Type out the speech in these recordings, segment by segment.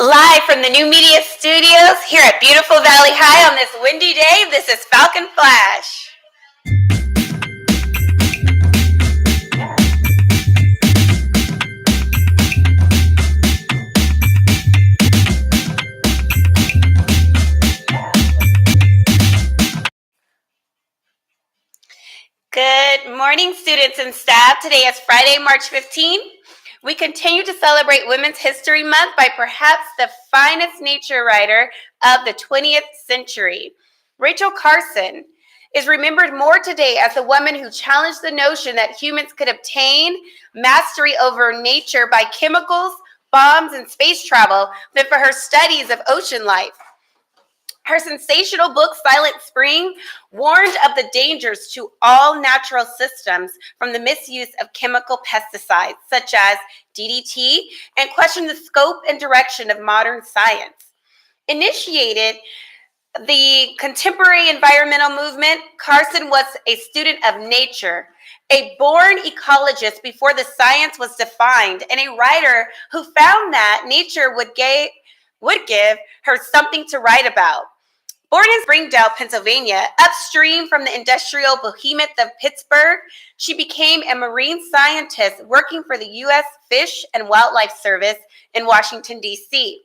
Live from the New Media Studios here at beautiful Valley High on this windy day, this is Falcon Flash. Good morning, students and staff. Today is Friday, March 15th. We continue to celebrate Women's History Month by perhaps the finest nature writer of the 20th century. Rachel Carson is remembered more today as the woman who challenged the notion that humans could obtain mastery over nature by chemicals, bombs, and space travel than for her studies of ocean life. Her sensational book, Silent Spring, warned of the dangers to all natural systems from the misuse of chemical pesticides, such as DDT, and questioned the scope and direction of modern science. Initiated the contemporary environmental movement, Carson was a student of nature, a born ecologist before the science was defined, and a writer who found that nature would give her something to write about. Born in Springdale, Pennsylvania, upstream from the industrial behemoth of Pittsburgh, she became a marine scientist working for the U.S. Fish and Wildlife Service in Washington, D.C.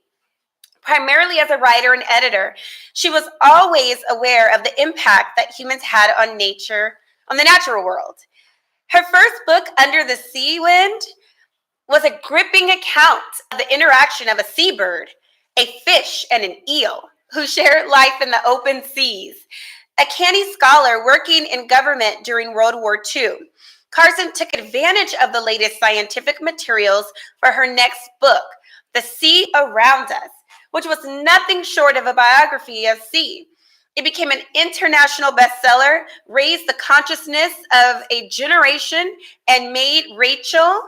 Primarily as a writer and editor, she was always aware of the impact that humans had on nature, on the natural world. Her first book, Under the Sea Wind, was a gripping account of the interaction of a seabird, a fish, and an eel who shared life in the open seas. A canny scholar working in government during World War II, Carson took advantage of the latest scientific materials for her next book, The Sea Around Us, which was nothing short of a biography of sea. It became an international bestseller, raised the consciousness of a generation, and made Rachel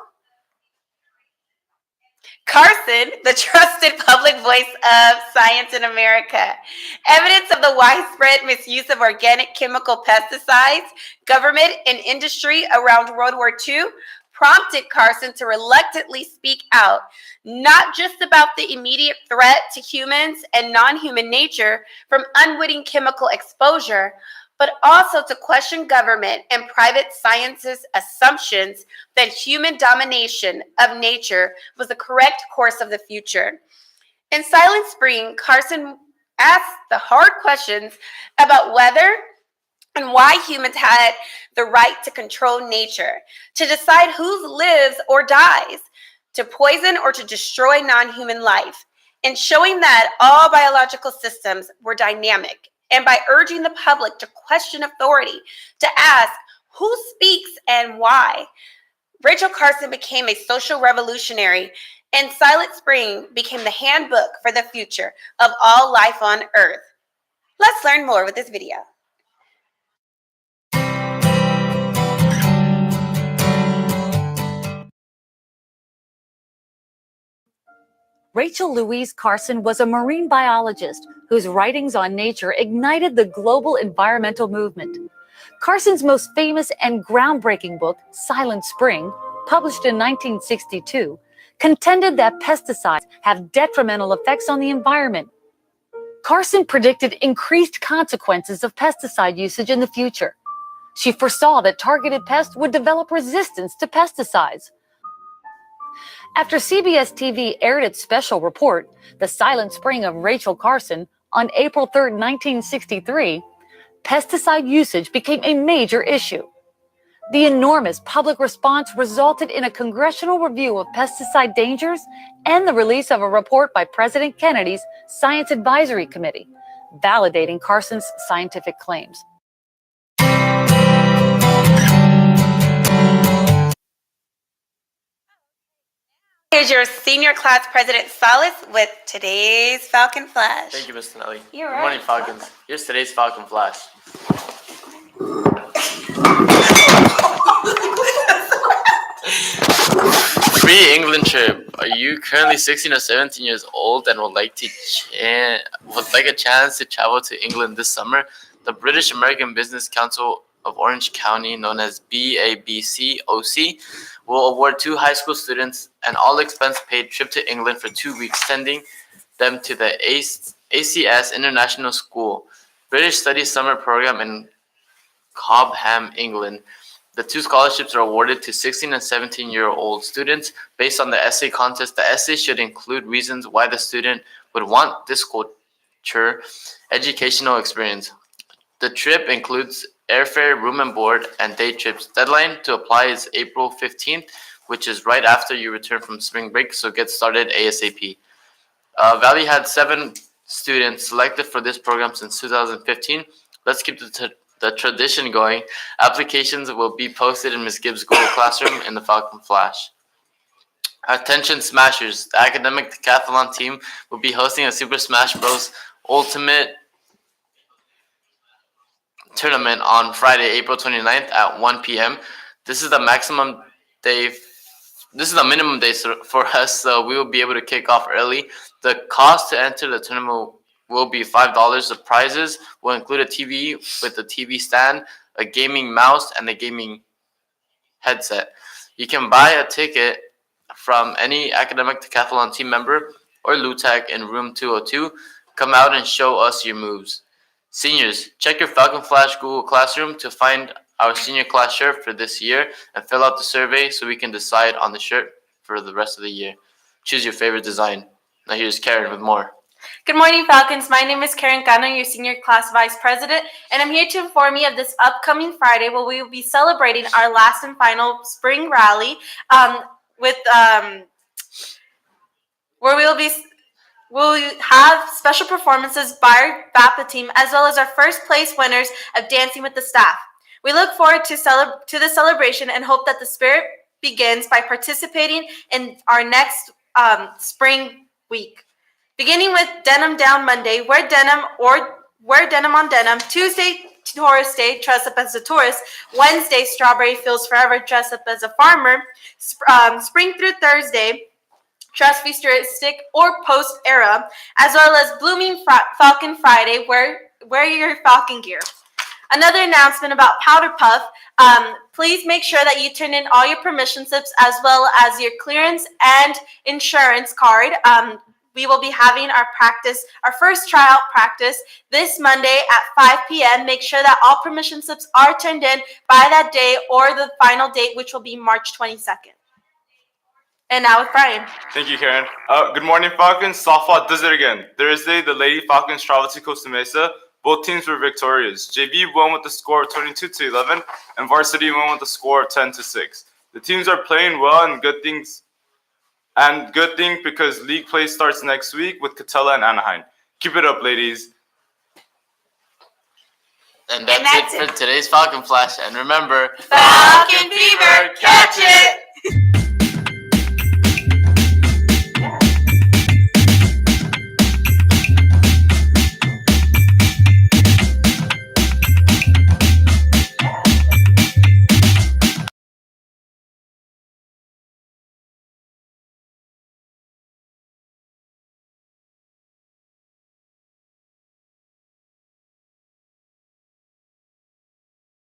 Carson the trusted public voice of science in America. Evidence of the widespread misuse of organic chemical pesticides, government, and industry around World War II prompted Carson to reluctantly speak out, not just about the immediate threat to humans and non-human nature from unwitting chemical exposure, but also to question government and private science's assumptions that human domination of nature was the correct course of the future. In Silent Spring, Carson asked the hard questions about whether and why humans had the right to control nature, to decide who lives or dies, to poison or to destroy non-human life, and showing that all biological systems were dynamic, and by urging the public to question authority, to ask who speaks and why. Rachel Carson became a social revolutionary, and Silent Spring became the handbook for the future of all life on Earth. Let's learn more with this video. Rachel Louise Carson was a marine biologist whose writings on nature ignited the global environmental movement. Carson's most famous and groundbreaking book, Silent Spring, published in 1962, contended that pesticides have detrimental effects on the environment. Carson predicted increased consequences of pesticide usage in the future. She foresaw that targeted pests would develop resistance to pesticides. After CBS TV aired its special report, The Silent Spring of Rachel Carson, on April 3, 1963, pesticide usage became a major issue. The enormous public response resulted in a congressional review of pesticide dangers and the release of a report by President Kennedy's Science Advisory Committee, validating Carson's scientific claims. Here's your senior class president, Solace, with today's Falcon Flash. Thank you, Ms. Tonelli. You're Good morning, Falcons. Here's today's Falcon Flash. Free England trip. Are you currently 16 or 17 years old and would like a chance to travel to England this summer? The British American Business Council of Orange County, known as BABCOC, will award 2 high school students an all-expense-paid trip to England for 2 weeks, sending them to the ACS International School British Studies Summer Program in Cobham, England. The 2 scholarships are awarded to 16 and 17-year-old students based on the essay contest. The essay should include reasons why the student would want this culture educational experience. The trip includes airfare, room and board, and day trips. Deadline to apply is April 15th, which is right after you return from spring break, so get started ASAP. Valley had 7 students selected for this program since 2015. Let's keep the tradition going. Applications will be posted in Ms. Gibbs' Google Classroom in the Falcon Flash. Attention Smashers, the academic decathlon team will be hosting a Super Smash Bros. Ultimate tournament on Friday, April 29th at 1 p.m. This is the minimum day for us, so we will be able to kick off early. The cost to enter the tournament will be $5. The prizes will include a TV with a TV stand, a gaming mouse, and a gaming headset. You can buy a ticket from any academic decathlon team member or LUTAC in room 202. Come out and show us your moves. Seniors, check your Falcon Flash Google Classroom to find our senior class shirt for this year and fill out the survey so we can decide on the shirt for the rest of the year. Choose your favorite design. Now here's Karen with more. Good morning, Falcons. My name is Karen Cano, your senior class vice president, and I'm here to inform you of this upcoming Friday where we will be celebrating our last and final spring rally where we'll have special performances by our BAPA team as well as our first place winners of Dancing with the Staff. We look forward to the celebration and hope that the spirit begins by participating in our next spring week. Beginning with Denim Down Monday, wear denim on denim. Tuesday, Tourist Day, dress up as a tourist. Wednesday, Strawberry Fields Forever, dress up as a farmer. Spring through Thursday, dress futuristic or post-era, as well as Blooming Falcon Friday, wear your Falcon gear. Another announcement about Powder Puff. Please make sure that you turn in all your permission slips as well as your clearance and insurance card. we will be having our first tryout practice this Monday at 5 p.m. Make sure that all permission slips are turned in by that day or the final date, which will be March 22nd. And now with Brian. Thank you, Karen. Good morning, Falcons. Softball does it again. Thursday, the Lady Falcons traveled to Costa Mesa. Both teams were victorious. JV won with the score of 22-11, and varsity won with the score of 10-6. The teams are playing well, and good thing because league play starts next week with Catella and Anaheim. Keep it up, ladies. And that's it for today's Falcon Flash. And remember, Falcon Fever, catch it!